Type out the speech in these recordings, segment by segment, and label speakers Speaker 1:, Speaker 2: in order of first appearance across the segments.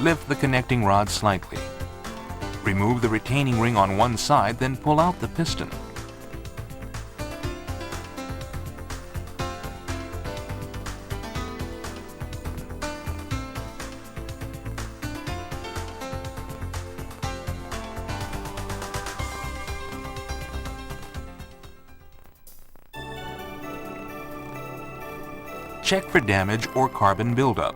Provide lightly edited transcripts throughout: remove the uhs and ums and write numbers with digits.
Speaker 1: Lift the connecting rod slightly. Remove the retaining ring on one side, then pull out the piston. Check for damage or carbon buildup.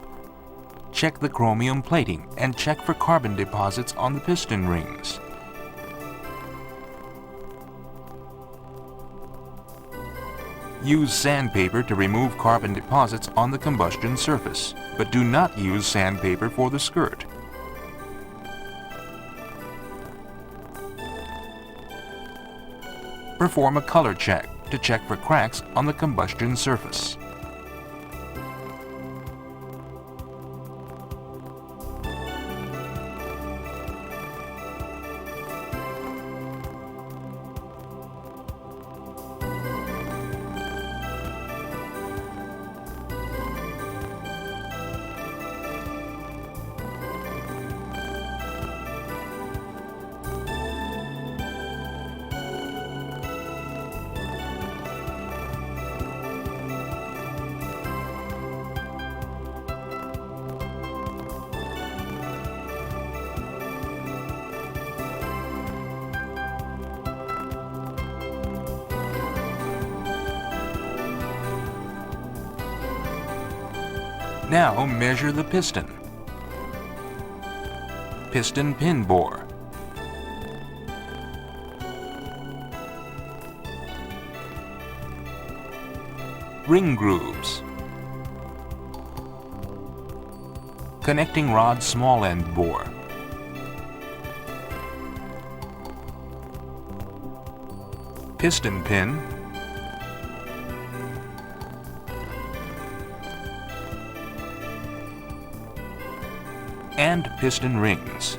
Speaker 1: Check the chromium plating and check for carbon deposits on the piston rings. Use sandpaper to remove carbon deposits on the combustion surface, but do not use sandpaper for the skirt. Perform a color check to check for cracks on the combustion surface. Now measure the piston. Piston pin bore. Ring grooves. Connecting rod small end bore. Piston pin. And piston rings.